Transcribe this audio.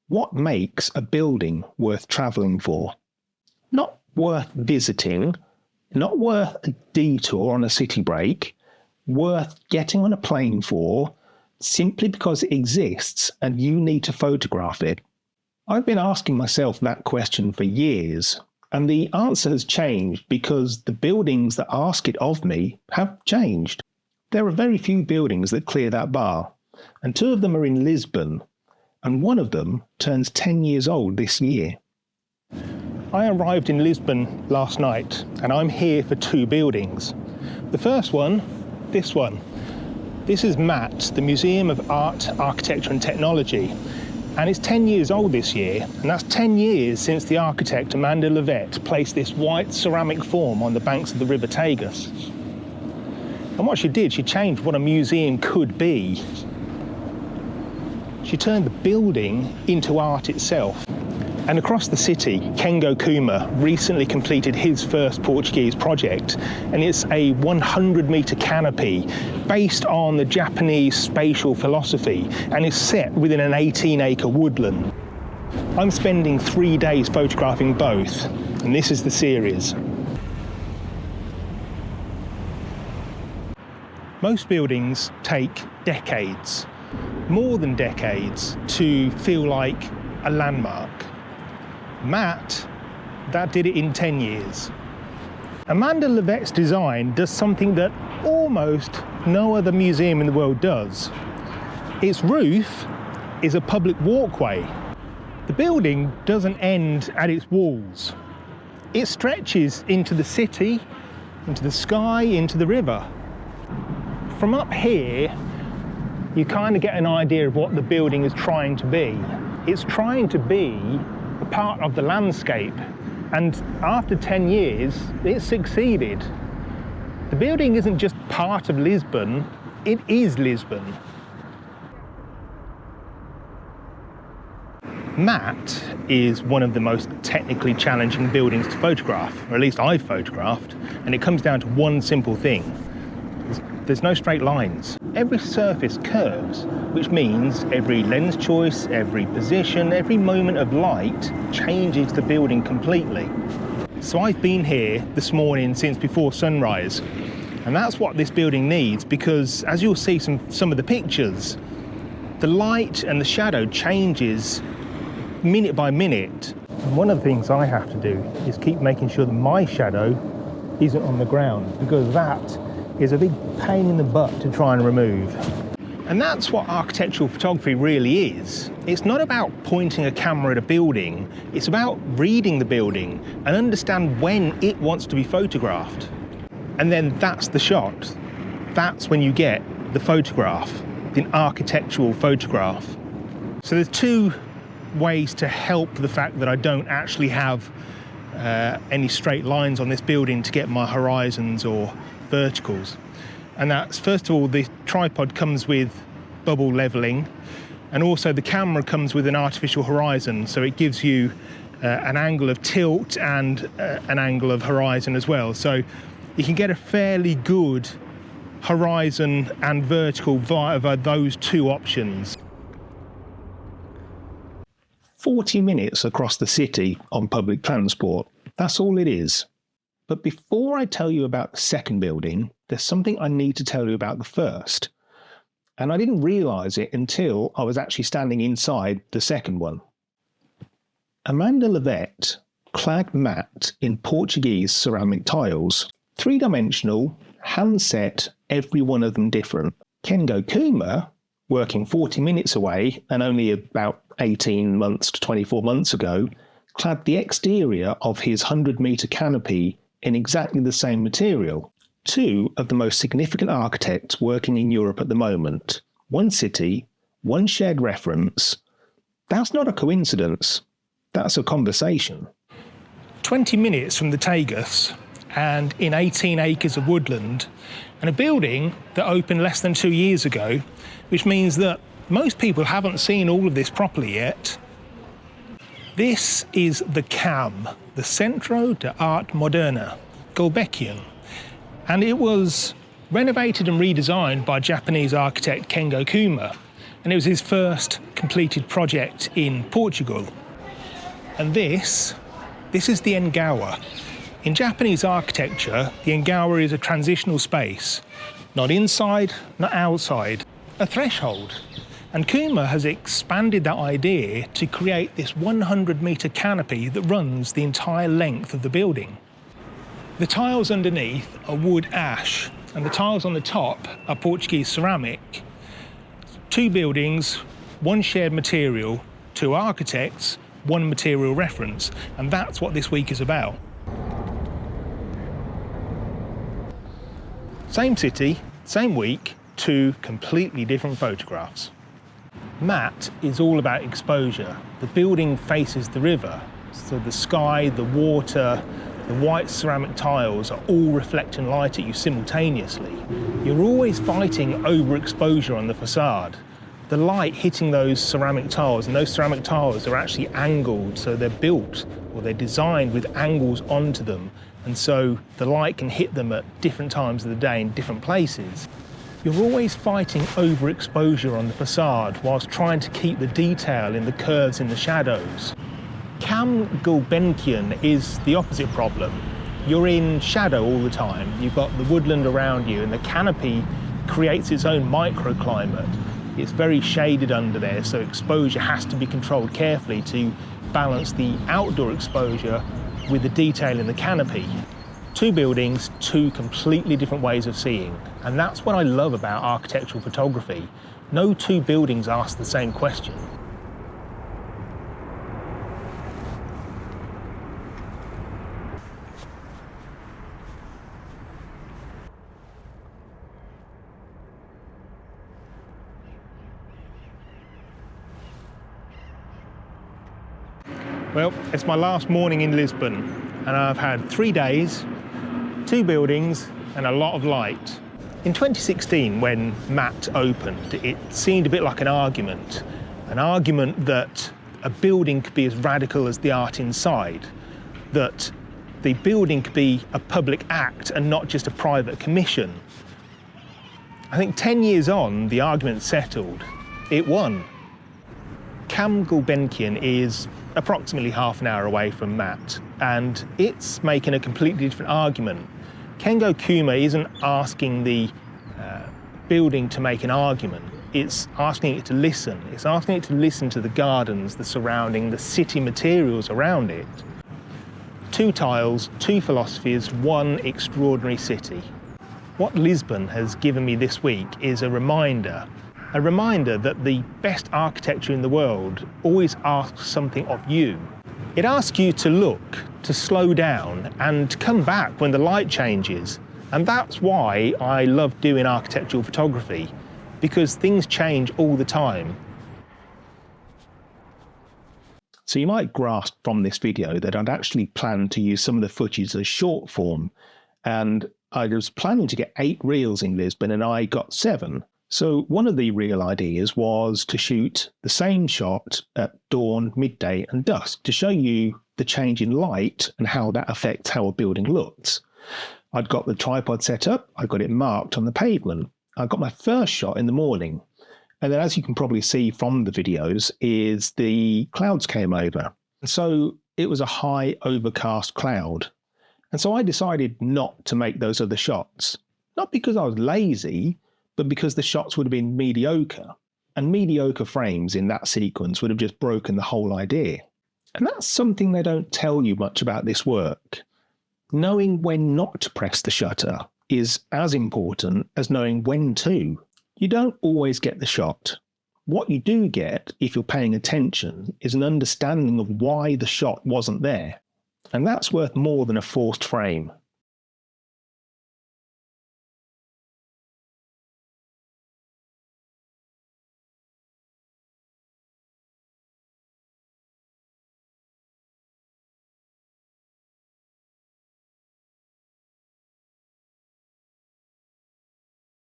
What makes a building worth travelling for? Not worth visiting, not worth a detour on a city break, worth getting on a plane for, simply because it exists and you need to photograph it. I've been asking myself that question for years, and the answer has changed because the buildings that ask it of me have changed. There are very few buildings that clear that bar, and 2 of them are in Lisbon, and 1 of them turns 10 years old this year. I arrived in Lisbon last night, and I'm here for 2 buildings. The first one, this one. This is MAAT, the Museum of Art, Architecture and Technology, and it's 10 years old this year, and that's 10 years since the architect Amanda Levet placed this white ceramic form on the banks of the River Tagus. And what she did, she changed what a museum could be. She turned the building into art itself. And across the city, Kengo Kuma recently completed his first Portuguese project, and it's a 100-metre canopy based on the Japanese spatial philosophy, and is set within an 18-acre woodland. I'm spending 3 days photographing both, and this is the series. Most buildings take decades, more than decades, to feel like a landmark. MAAT, that did it in 10 years. Amanda Levet's design does something that almost no other museum in the world does. Its roof is a public walkway. The building doesn't end at its walls. It stretches into the city, into the sky, into the river. From up here, you kind of get an idea of what the building is trying to be. It's trying to be a part of the landscape, and after 10 years it succeeded. The building isn't just part of Lisbon, it is Lisbon. MAAT is one of the most technically challenging buildings to photograph, or at least I've photographed, and it comes down to one simple thing. There's no straight lines. Every surface curves, which means every lens choice, every position, every moment of light changes the building completely. So I've been here this morning since before sunrise, and that's what this building needs, because as you'll see some of the pictures, the light and the shadow changes minute by minute. And one of the things I have to do is keep making sure that my shadow isn't on the ground, because that is a big pain in the butt to try and remove. And that's what architectural photography really is. It's not about pointing a camera at a building, it's about reading the building and understand when it wants to be photographed. And then that's the shot. That's when you get the photograph, the architectural photograph. So there's 2 ways to help the fact that I don't actually have any straight lines on this building to get my horizons or verticals. And that's, first of all, the tripod comes with bubble leveling, and also the camera comes with an artificial horizon, so it gives you an angle of tilt and an angle of horizon as well, so you can get a fairly good horizon and vertical via those 2 options. 40 minutes across the city on public transport, that's all it is. But before I tell you about the second building, there's something I need to tell you about the first. And I didn't realise it until I was actually standing inside the second one. Amanda Levet clad MAAT in Portuguese ceramic tiles, 3-dimensional, hand-set, every one of them different. Kengo Kuma, working 40 minutes away and only about 18 months to 24 months ago, clad the exterior of his 100-metre canopy in exactly the same material. 2 of the most significant architects working in Europe at the moment. 1 city, 1 shared reference. That's not a coincidence. That's a conversation. 20 minutes from the Tagus and in 18 acres of woodland, and a building that opened less than 2 years ago, which means that most people haven't seen all of this properly yet. This is the CAM, the Centro de Arte Moderna, Gulbenkian, and it was renovated and redesigned by Japanese architect Kengo Kuma, and it was his first completed project in Portugal. And this is the Engawa. In Japanese architecture, the Engawa is a transitional space, not inside, not outside, a threshold. And Kuma has expanded that idea to create this 100-metre canopy that runs the entire length of the building. The tiles underneath are wood ash, and the tiles on the top are Portuguese ceramic. 2 buildings, 1 shared material, 2 architects, 1 material reference, and that's what this week is about. Same city, same week, 2 completely different photographs. MAAT is all about exposure. The building faces the river, so the sky, the water, the white ceramic tiles are all reflecting light at you simultaneously. You're always fighting overexposure on the facade. The light hitting those ceramic tiles, and those ceramic tiles are actually angled, so they're built or they're designed with angles onto them, and so the light can hit them at different times of the day in different places. You're always fighting overexposure on the facade whilst trying to keep the detail in the curves in the shadows. CAM Gulbenkian is the opposite problem. You're in shadow all the time. You've got the woodland around you, and the canopy creates its own microclimate. It's very shaded under there, so exposure has to be controlled carefully to balance the outdoor exposure with the detail in the canopy. 2 buildings, 2 completely different ways of seeing. And that's what I love about architectural photography. No 2 buildings ask the same question. Well, it's my last morning in Lisbon, and I've had 3 days, 2 buildings, and a lot of light. In 2016, when MAAT opened, it seemed a bit like an argument that a building could be as radical as the art inside, that the building could be a public act and not just a private commission. I think 10 years on, the argument settled. It won. CAM Gulbenkian is approximately half an hour away from MAAT, and it's making a completely different argument. Kengo Kuma isn't asking the building to make an argument, it's asking it to listen. It's asking it to listen to the gardens, the surrounding, the city materials around it. 2 tiles, 2 philosophies, 1 extraordinary city. What Lisbon has given me this week is a reminder that the best architecture in the world always asks something of you. It asks you to look, to slow down, and come back when the light changes. And that's why I love doing architectural photography, because things change all the time. So you might grasp from this video that I'd actually planned to use some of the footage as short form, and I was planning to get 8 reels in Lisbon, and I got 7. So one of the real ideas was to shoot the same shot at dawn, midday and dusk to show you the change in light and how that affects how a building looks. I'd got the tripod set up, I got it marked on the pavement. I got my first shot in the morning. And then, as you can probably see from the videos, is the clouds came over. And so it was a high overcast cloud. And so I decided not to make those other shots. Not because I was lazy, but because the shots would have been mediocre. And mediocre frames in that sequence would have just broken the whole idea. And that's something they don't tell you much about this work. Knowing when not to press the shutter is as important as knowing when to. You don't always get the shot. What you do get, if you're paying attention, is an understanding of why the shot wasn't there. And that's worth more than a forced frame.